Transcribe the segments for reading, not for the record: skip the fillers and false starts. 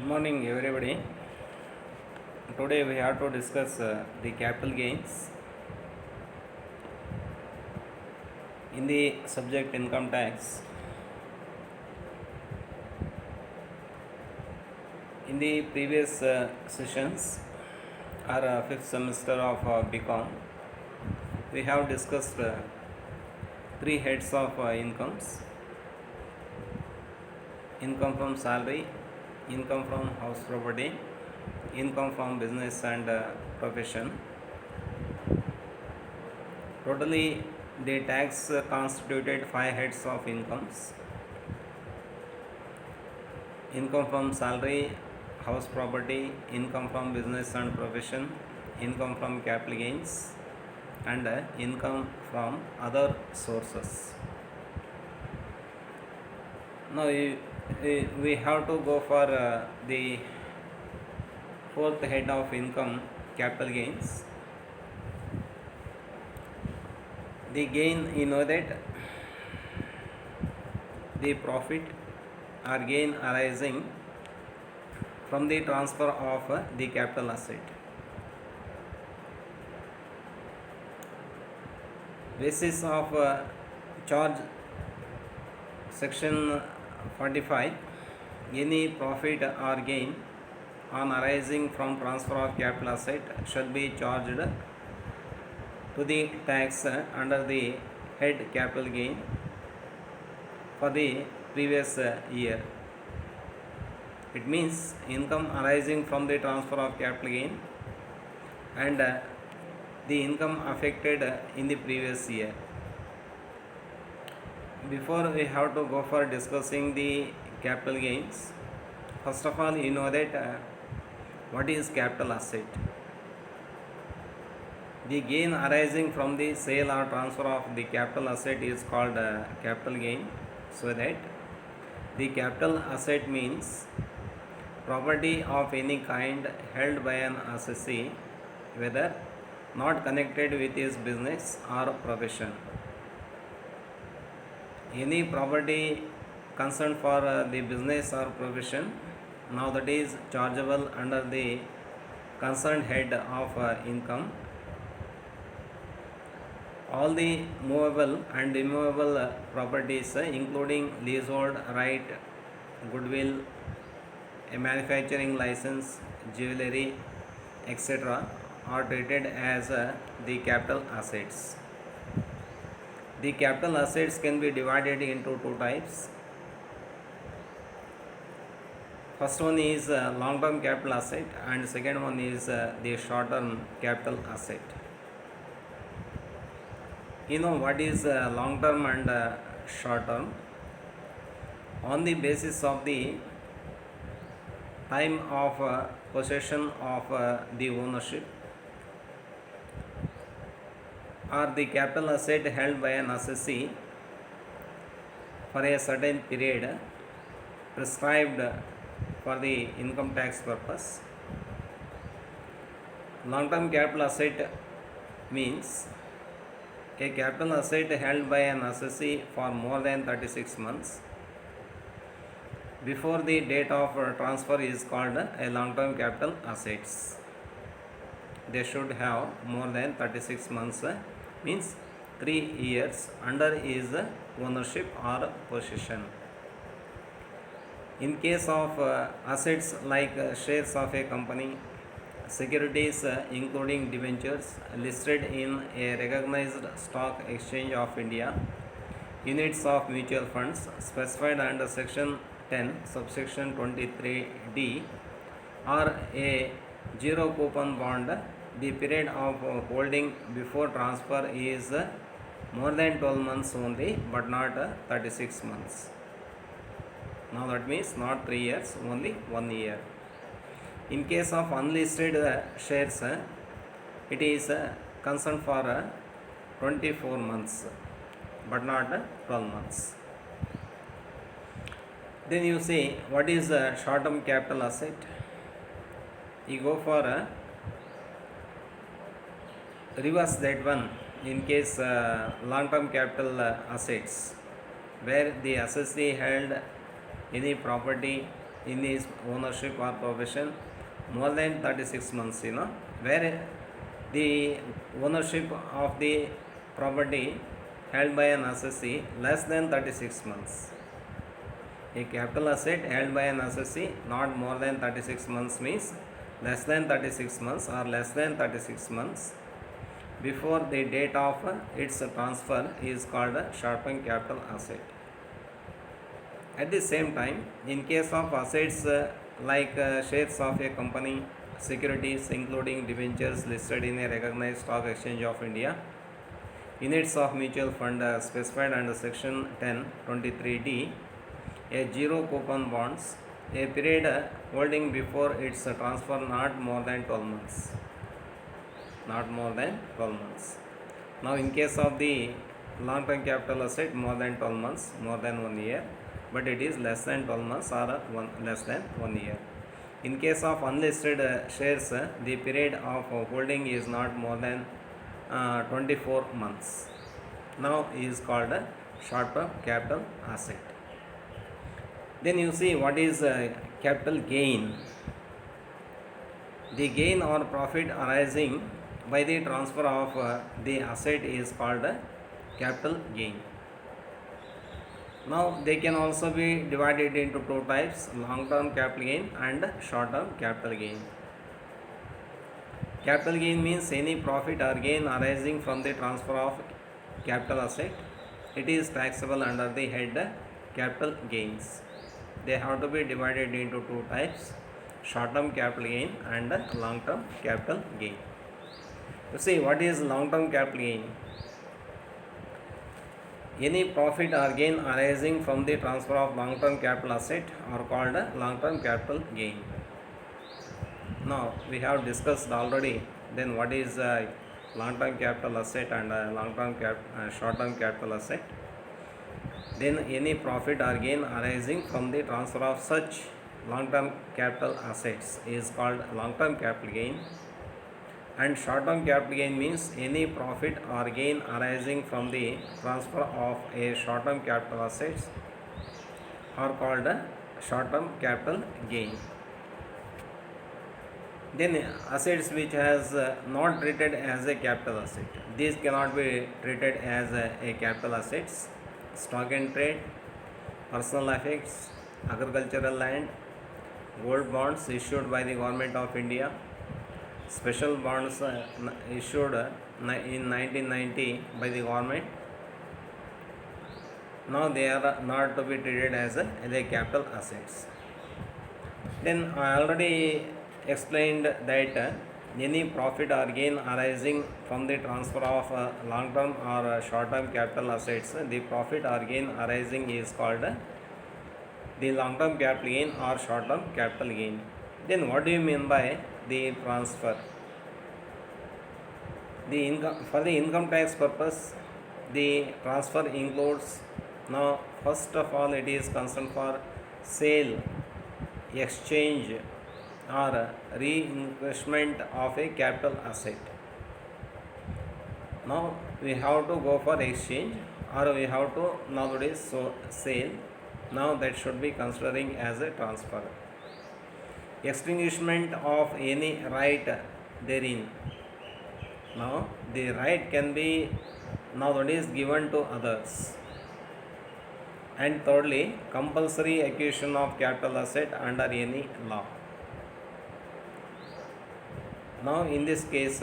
Good morning, everybody. Today we have to discuss the capital gains in the subject income tax. In the previous sessions, our fifth semester of BCom, we have discussed three heads of incomes: income from salary, income from house property, income from business and profession. Totally, the tax constituted five heads of incomes: income from salary, house property, income from business and profession, income from capital gains, and income from other sources. Now we have to go for the fourth head of income, capital gains. The gain, you know that the profit or gain arising from the transfer of the capital asset. Basis of charge section 45, any profit or gain on arising from transfer of capital asset shall be charged to the tax under the head capital gain for the previous year. It means income arising from the transfer of capital gain and the income affected in the previous year. Before we have to go for discussing the capital gains, first of all, you know that what is capital asset. The gain arising from the sale or transfer of the capital asset is called capital gain. So that the capital asset means property of any kind held by an assessee, whether not connected with his business or profession. Any property concerned for the business or profession, now that is chargeable under the concerned head of income. All the movable and immovable properties, including leasehold right, goodwill, a manufacturing license, jewelry, etc., are treated as the capital assets. The capital assets can be divided into two types. First one is long-term capital asset, and second one is the short-term capital asset. You know what is long-term and short-term? On the basis of the time of possession of the ownership or the capital asset held by an assessee for a certain period prescribed for the income tax purpose. Long-term capital asset means a capital asset held by an assessee for more than 36 months before the date of transfer is called a long-term capital assets. They should have more than 36 months, means 3 years under his ownership or possession. In case of assets like shares of a company, securities including debentures listed in a recognized stock exchange of India, units of mutual funds specified under section 10 subsection 23D, or a zero coupon bond, the period of holding before transfer is more than 12 months only, but not 36 months. Now that means not 3 years, only 1 year. In case of unlisted shares, it is concerned for 24 months, but not 12 months. Then you see what is short-term capital asset. You go for reverse that one in case long-term capital assets, where the assessee held any property in his ownership or possession more than 36 months, where the ownership of the property held by an assessee less than 36 months. A capital asset held by an assessee not more than 36 months means less than 36 months or less than 36 months before the date of its transfer is called a short-term capital asset. At the same time, in case of assets like shares of a company, securities including debentures listed in a recognized stock exchange of India, units of mutual fund specified under section 10(23)(d), a zero coupon bonds, a period holding before its transfer not more than 12 months. Not more than 12 months. Now, in case of the long-term capital asset, more than 12 months, more than 1 year, but it is less than 12 months or less than 1 year. In case of unlisted shares, the period of holding is not more than 24 months. Now is called a short-term capital asset. Then you see what is capital gain. The gain or profit arising by the transfer of the asset is called capital gain. Now they can also be divided into two types: long-term capital gain and short-term capital gain. Capital gain means any profit or gain arising from the transfer of capital asset. It is taxable under the head capital gains. They have to be divided into two types: short-term capital gain and long-term capital gain. You see, what is long-term capital gain? Any profit or gain arising from the transfer of long-term capital asset are called long-term capital gain. Now we have discussed already then what is long-term capital asset and short-term capital asset. Then any profit or gain arising from the transfer of such long-term capital assets is called long-term capital gain. And short-term capital gain means any profit or gain arising from the transfer of a short-term capital assets are called short-term capital gain. Then assets which has not treated as a capital asset, these cannot be treated as a capital assets: stock and trade, personal effects, agricultural land, gold bonds issued by the government of India, special bonds issued in 1990 by the government. Now they are not to be treated as a capital assets. Then I already explained that any profit or gain arising from the transfer of long-term or short-term capital assets, the profit or gain arising is called the long-term capital gain or short-term capital gain. Then what do you mean by the transfer? The income, for the income tax purpose, the transfer includes, now first of all it is concerned for sale, exchange or reinvestment of a capital asset. Now we have to go for exchange or we have to nowadays sale. Now that should be considering as a transfer. Extinguishment of any right therein. Now the right can be nowadays given to others. And thirdly, compulsory acquisition of capital asset under any law. Now in this case,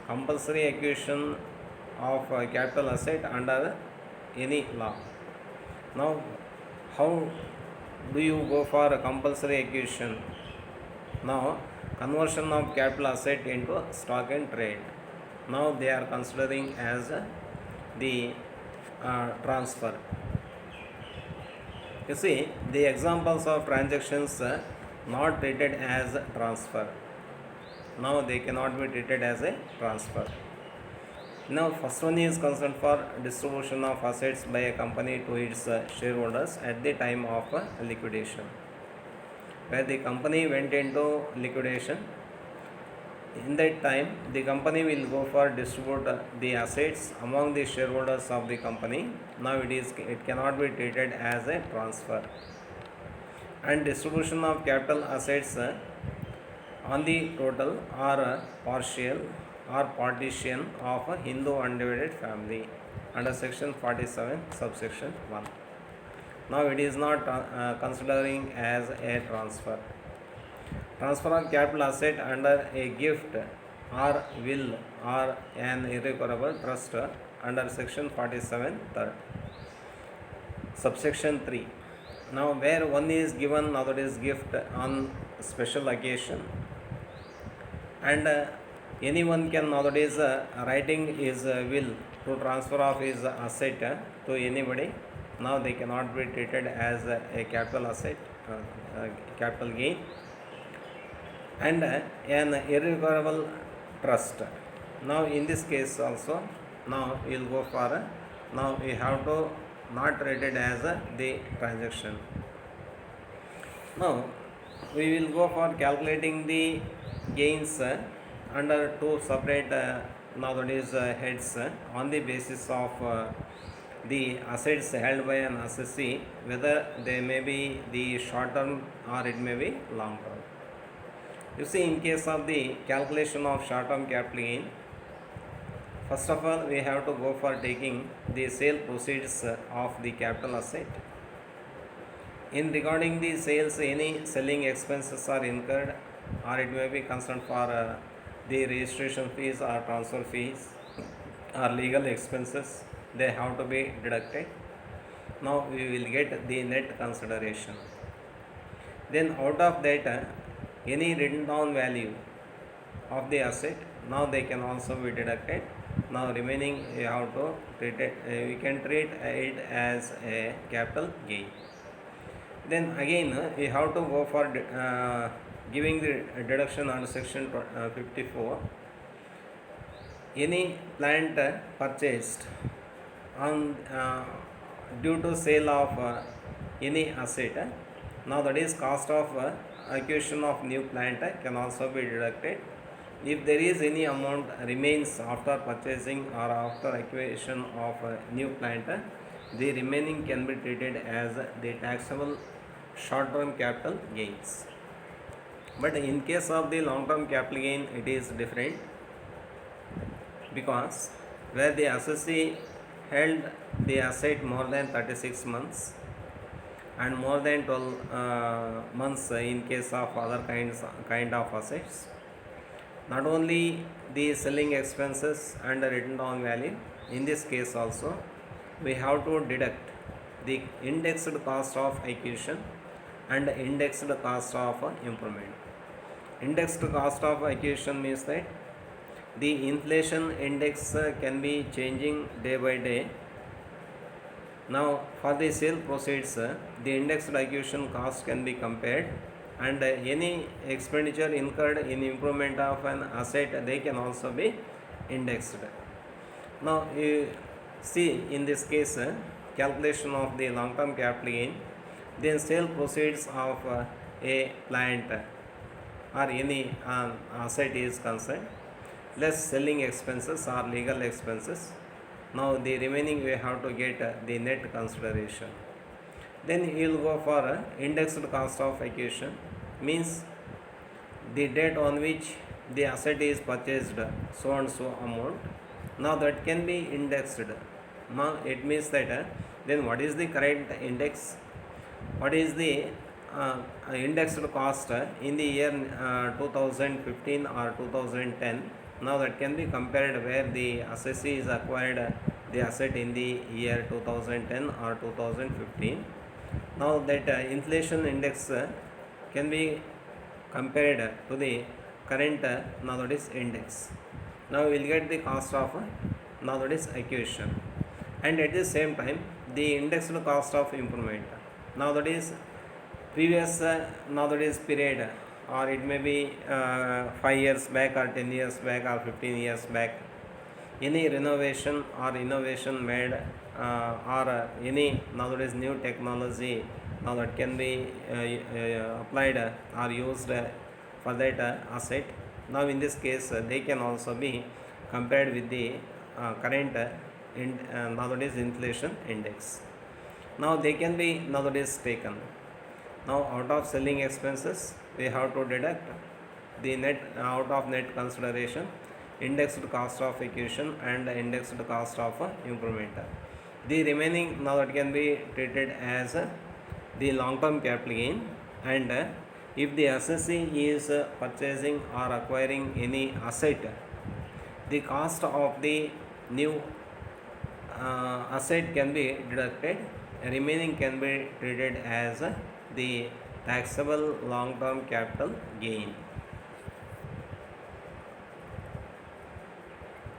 compulsory acquisition of capital asset under any law. Now how do you go for a compulsory acquisition? Now conversion of capital asset into stock and trade. Now they are considering as the transfer. You see, the examples of transactions not treated as transfer. Now they cannot be treated as a transfer. Now first one is concerned for distribution of assets by a company to its shareholders at the time of liquidation. Where the company went into liquidation, in that time the company will go for distribute the assets among the shareholders of the company. Now it cannot be treated as a transfer. and distribution of capital assets on the total or partial or partition of a Hindu undivided family under section 47 subsection 1. Now it is not considering as a transfer. Transfer of capital asset under a gift or will or an irrecoverable trust under section 47 third. Subsection 3. Now where one is given, now that is gift on special occasion, and anyone can nowadays writing his will to transfer of his asset to anybody. Now they cannot be treated as a capital asset, capital gain, and an irrecoverable trust. Now in this case also, now we will go for now we have to not treated as the transaction. Now we will go for calculating the gains under two separate nowadays heads on the basis of the assets held by an assessee, whether they may be the short term or it may be long term. You see, in case of the calculation of short term capital gain, first of all we have to go for taking the sale proceeds of the capital asset. In regarding the sales, any selling expenses are incurred, or it may be concerned for the registration fees or transfer fees or legal expenses, they have to be deducted. Now we will get the net consideration. Then out of that, any written down value of the asset, now they can also be deducted. Now remaining we have to treat it, we can treat it as a capital gain. Then again we have to go for giving the deduction under section 54. Any plant purchased on due to sale of any asset, now that is cost of acquisition of new plant can also be deducted. If there is any amount remains after purchasing or after acquisition of new plant, the remaining can be treated as the taxable short term capital gains. But in case of the long term capital gain, it is different, because where the assessee held the asset more than 36 months and more than 12 months in case of other kind of assets, not only the selling expenses and the written down value, in this case also we have to deduct the indexed cost of acquisition and indexed cost of improvement. Indexed cost of acquisition means that the inflation index can be changing day by day. Now for the sale proceeds, the indexed acquisition cost can be compared, and any expenditure incurred in improvement of an asset, they can also be indexed. Now you see, in this case calculation of the long term capital gain, then sale proceeds of a plant or any asset is concerned, less selling expenses or legal expenses. Now the remaining we have to get the net consideration. Then you will go for indexed cost of acquisition, means the date on which the asset is purchased so and so amount. Now that can be indexed. Now it means that then what is the current index, what is the indexed cost in the year 2015 or 2010. Now that can be compared where the assessee is acquired the asset in the year 2010 or 2015. Now that inflation index can be compared to the current nowadays index. Now we will get the cost of nowadays acquisition, and at the same time the indexed cost of improvement. Now that is previous nowadays period, or it may be 5 years back or 10 years back or 15 years back, any renovation or innovation made or any nowadays new technology now that can be applied or used for that asset. Now in this case they can also be compared with the current nowadays inflation index. Now they can be nowadays taken. Now out of selling expenses we have to deduct the net out of net consideration, indexed cost of acquisition and indexed cost of improvement. The remaining now that can be treated as the long term capital gain, and if the assessee is purchasing or acquiring any asset, the cost of the new asset can be deducted, remaining can be treated as the taxable long term capital gain.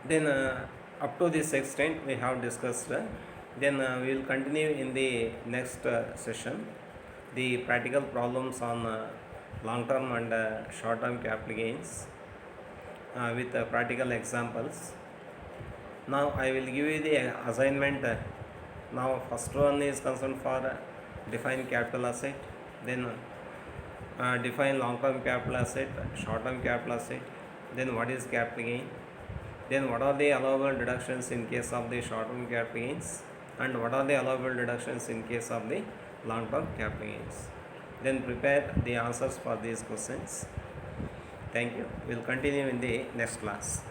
Then up to this extent we have discussed. Then we will continue in the next session the practical problems on long term and short term capital gains with practical examples. Now I will give you the assignment. Now first one is concerned for define capital asset, then define long term capital asset, short term capital asset, then what is capital gain, then what are the allowable deductions in case of the short term capital gains, and what are the allowable deductions in case of the long term capital gains. Then prepare the answers for these questions. Thank you. We will continue in the next class.